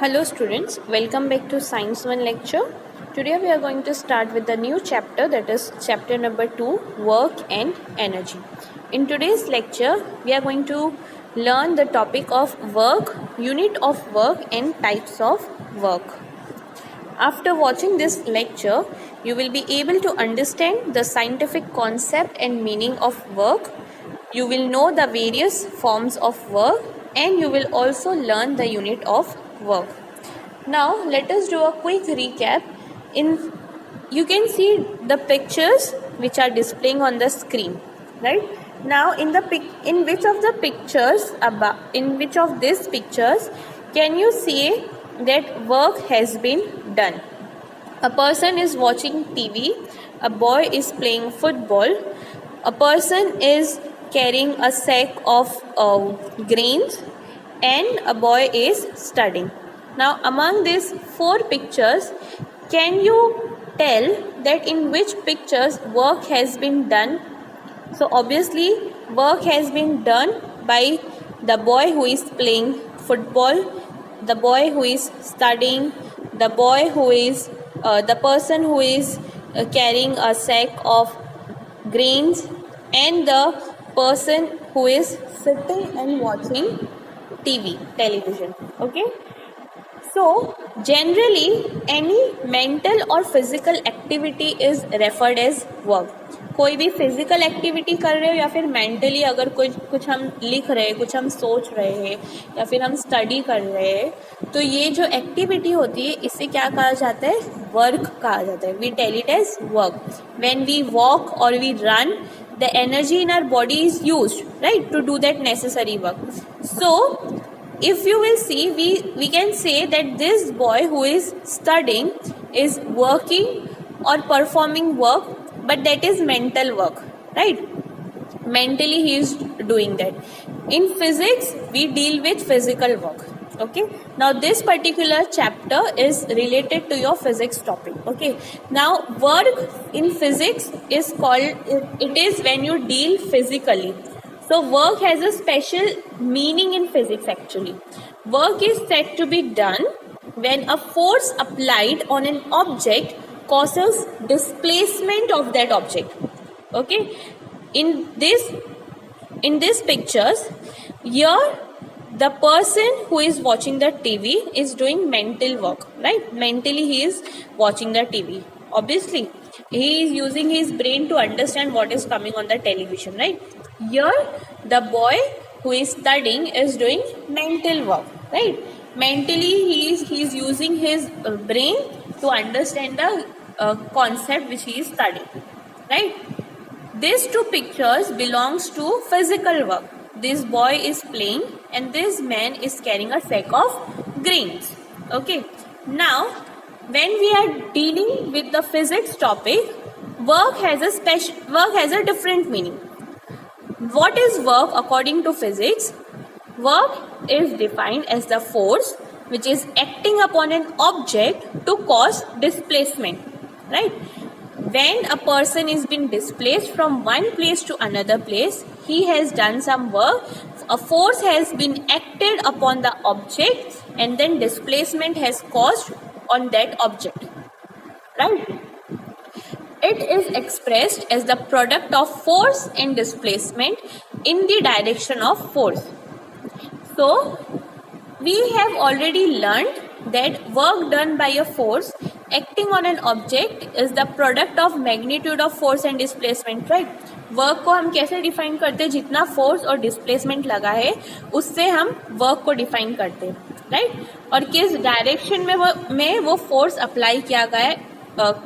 Hello students, welcome back to Science 1 lecture. Today we are going to start with the new chapter, that is chapter number 2, Work and Energy. In today's lecture, we are going to learn the topic of work, unit of work and types of work. After watching this lecture, you will be able to understand the scientific concept and meaning of work. You will know the various forms of work and you will also learn the unit of work. Now let us do a quick recap. You can see the pictures which are displaying on the screen, right? Now in which of these pictures can you see that work has been done? A person is watching TV, a boy is playing football, a person is carrying a sack of grains, and a boy is studying. Now among these four pictures, can you tell that in which pictures work has been done? So obviously work has been done by the boy who is playing football, the boy who is studying, the person who is carrying a sack of grains, and the person who is sitting and watching television. Okay. So generally any mental or physical activity is referred as work. कोई भी physical activity कर रहे हो या फिर mentally अगर कुछ हम लिख रहे हैं, कुछ हम सोच रहे हैं या फिर हम स्टडी कर रहे हैं, तो ये जो एक्टिविटी होती है इसे क्या कहा जाता है? वर्क कहा जाता है. We tell it as work. When we walk और we run, the energy in our body is used, right, to do that necessary work. So if you will see, we can say that this boy who is studying is working or performing work, but that is mental work, right? Mentally he is doing that. In physics we deal with physical work. Okay, now this particular chapter is related to your physics topic. Okay, now work in physics is called, it is when you deal physically. So work has a special meaning in physics actually. Work is said to be done when a force applied on an object causes displacement of that object. Okay, in this pictures here, the person who is watching the TV is doing mental work, right? Mentally he is watching the TV. Obviously he is using his brain to understand what is coming on the television, right? Here the boy who is studying is doing mental work, right? Mentally he is using his brain to understand the concept which he is studying, right? These two pictures belongs to physical work. This boy is playing and this man is carrying a sack of grains. Okay, now when we are dealing with the physics topic, work has a different meaning. What is work according to physics? Work is defined as the force which is acting upon an object to cause displacement, right? When a person is being displaced from one place to another place, he has done some work, a force has been acted upon the object and then displacement has caused on that object, right? It is expressed as the product of force and displacement in the direction of force. So we have already learned that work done by a force acting on an object is the product of magnitude of force and displacement, right? Work को हम कैसे define करते हैं? जितना force और displacement लगा है उससे हम वर्क को डिफाइन करते हैं, राइट? और किस डायरेक्शन में वो फोर्स अप्लाई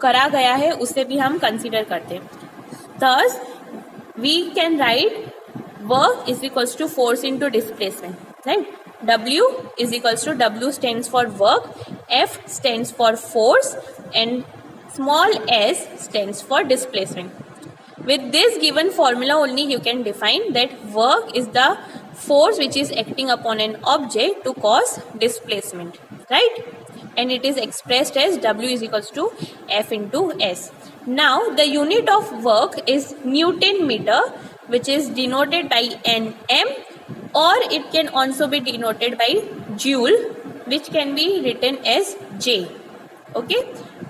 करा गया है उसे भी हम कंसीडर करते हैं. Thus we can write work is equals to force into displacement, right? W is equals to, W stands for work, F stands for force, and small s stands for displacement. With this given formula only you can define that work is the force which is acting upon an object to cause displacement, right? And it is expressed as W is equals to F into S. Now the unit of work is Newton meter, which is denoted by Nm, or it can also be denoted by joule, which can be written as J. Okay,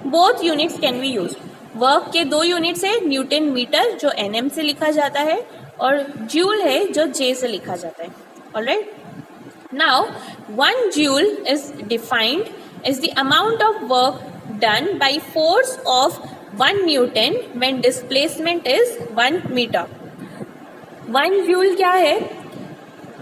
both units can be used. Work के दो units है, Newton metre जो nm से लिखा जाता है और joule है जो J से लिखा जाता है. Alright, now 1 joule is defined as the amount of work done by force of 1 Newton when displacement is 1 meter. 1 joule क्या है?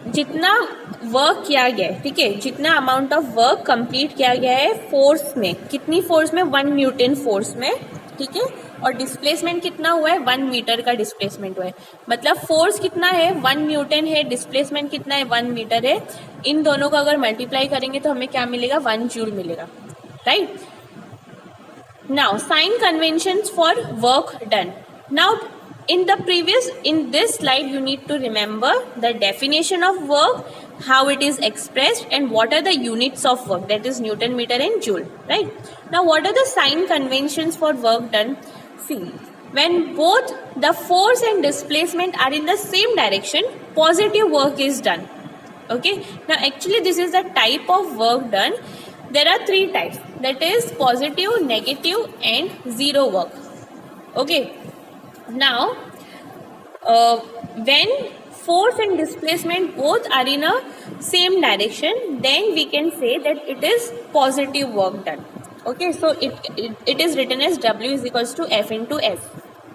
जितना वर्क किया गया है, ठीक है, जितना अमाउंट ऑफ वर्क कंप्लीट किया गया है फोर्स में, कितनी फोर्स में? 1 न्यूटन फोर्स में, ठीक है, और डिस्प्लेसमेंट कितना हुआ है? 1 मीटर का डिस्प्लेसमेंट हुआ है. मतलब फोर्स कितना है? 1 न्यूटन है, डिस्प्लेसमेंट कितना है? 1 मीटर है. इन दोनों को अगर मल्टीप्लाई करेंगे तो हमें क्या मिलेगा? 1 जूल मिलेगा. Right. Now sine conventions for work done. Now in this slide you need to remember the definition of work, how it is expressed, and what are the units of work, that is Newton, meter and joule. Right. Now what are the sign conventions for work done? See, when both the force and displacement are in the same direction, positive work is done. Okay, now actually this is the type of work done. There are 3 types, that is positive, negative and zero work. Okay, now when force and displacement both are in a same direction, then we can say that it is positive work done. Okay, so it is written as W is equals to F into S.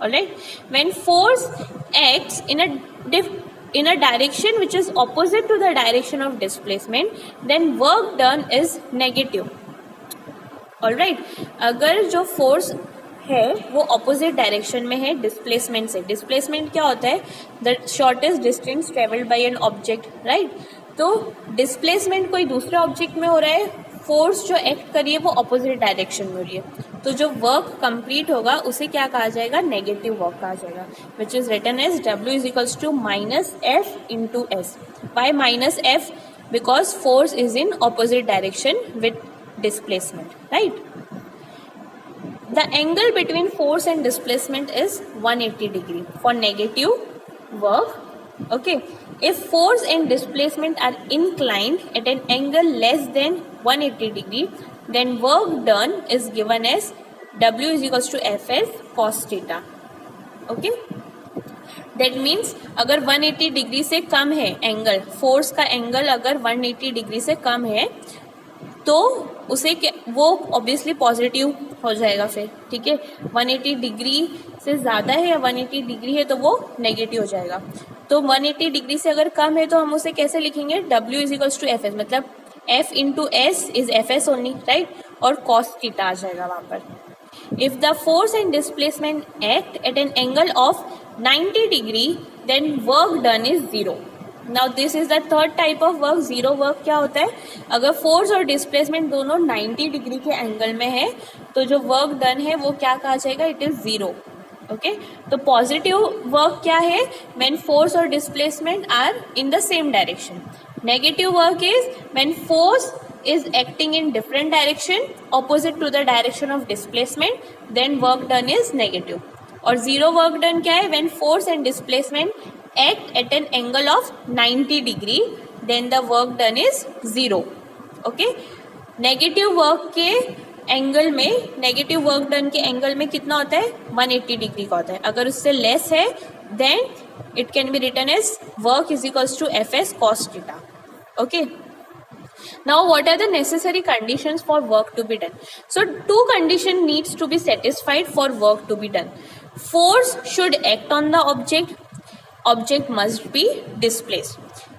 Alright, when force acts in a direction which is opposite to the direction of displacement, then work done is negative. Alright, अगर जो force है वो opposite direction में है displacement से. Displacement क्या होता है? The shortest distance travelled by an object. Right, तो डिस्प्लेसमेंट कोई दूसरे ऑब्जेक्ट में हो रहा है, फोर्स जो एक्ट करी है वो ऑपोजिट डायरेक्शन में हो रही है, तो जो वर्क कंप्लीट होगा उसे क्या कहा जाएगा? नेगेटिव वर्क कहा जाएगा, which is written as W is equals to minus F into S. By minus F because force is in opposite direction with displacement. Right. The angle between force and displacement is 180 degree for negative work. Okay, if force and displacement are inclined at an angle less than 180 degree, then work done is given as W is equals to Fs cos theta. Okay, that means अगर 180 degree से कम है angle, force का angle अगर 180 degree से कम है तो उसे वो ऑब्वियसली पॉजिटिव हो जाएगा फिर. ठीक है, 180 डिग्री से ज़्यादा है या 180 डिग्री है तो वो नेगेटिव हो जाएगा. तो 180 डिग्री से अगर कम है तो हम उसे कैसे लिखेंगे? W is equals to F S, मतलब F into S is F S only. Right, और कॉस थीटा आ जाएगा वहाँ पर. If the force and displacement act at an angle of 90 degree then work done is 0. Now this is the third type of work. Zero work क्या होता है? अगर force और डिस्प्लेसमेंट दोनों 90 डिग्री के एंगल में है तो जो वर्क डन है वो क्या कहा जाएगा? It is 0. ओके, तो पॉजिटिव वर्क क्या है? व्हेन फोर्स और displacement are in the same direction. Negative work is when force is acting in different direction opposite to the direction of displacement, then work done is negative. और zero work done क्या है? when force and displacement act at an angle of 90 degree, then the work done is 0. okay, negative work के angle में, negative work done के angle में कितना होता है? 180 डिग्री का होता है. अगर उससे लेस है then it can be written as work is equals to F S cos theta. Okay, now what are the necessary conditions for work to be done? So two condition needs to be satisfied for work to be done. Force should act on the object, object must be displaced.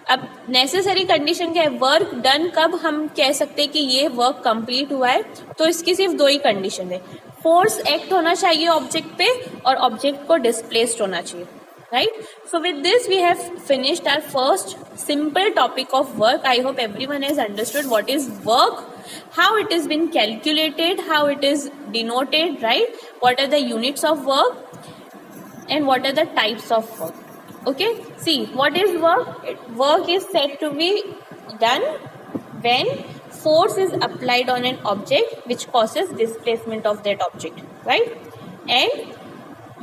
अब necessary condition क्या है? Work done कब हम कह सकते हैं कि ये वर्क कंप्लीट हुआ है? तो इसकी सिर्फ दो ही कंडीशन है. फोर्स एक्ट होना चाहिए ऑब्जेक्ट पे और ऑब्जेक्ट को डिस्प्लेस्ड होना चाहिए. Right, so with this we have finished our first simple topic of work. I hope everyone has understood what is work, how it has been calculated, how it is denoted, right? What are the units of work and what are the types of work. Okay, see, what is work? Work is said to be done when force is applied on an object which causes displacement of that object, right? And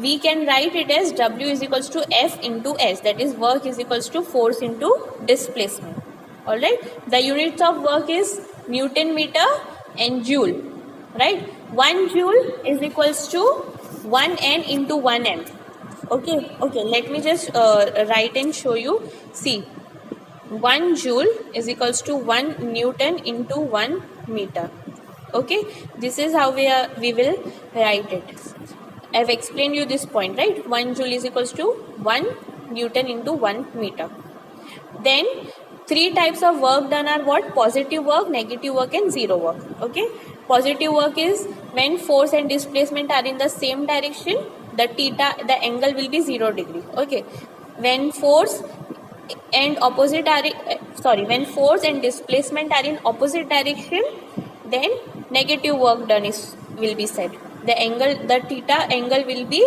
we can write it as W is equals to F into S, that is work is equals to force into displacement. Alright, the units of work is Newton meter and joule, right? 1 joule is equals to 1 N into 1 M. Okay, let me just write and show you. See, 1 joule is equals to 1 Newton into 1 meter. Okay, this is how we will write it. I have explained you this point, right? 1 joule is equals to 1 Newton into 1 meter. Then 3 types of work done are what? Positive work, negative work and zero work. Okay, positive work is when force and displacement are in the same direction, the angle will be 0 degree. Okay, when force and when force and displacement are in opposite direction, then negative work done will be said. The theta angle will be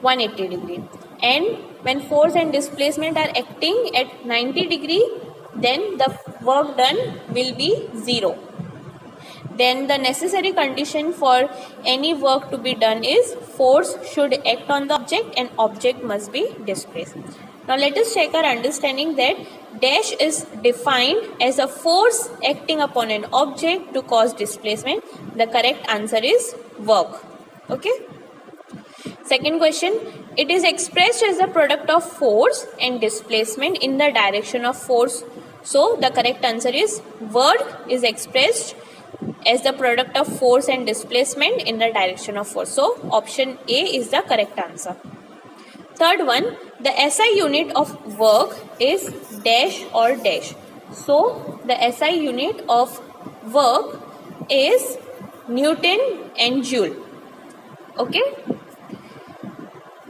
180 degree. And when force and displacement are acting at 90 degree, then the work done will be 0. Then the necessary condition for any work to be done is force should act on the object and object must be displaced. Now let us check our understanding that dash is defined as a force acting upon an object to cause displacement. The correct answer is work. Okay. Second question, it is expressed as the product of force and displacement in the direction of force. So the correct answer is work is expressed as the product of force and displacement in the direction of force. So option A is the correct answer. Third one, the SI unit of work is dash or dash. So the SI unit of work is Newton and joule. Okay.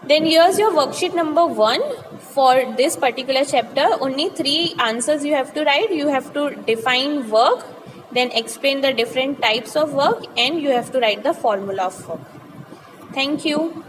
Then here's your worksheet number 1 for this particular chapter. Only 3 answers you have to write. You have to define work, then explain the different types of work, and you have to write the formula of work. Thank you.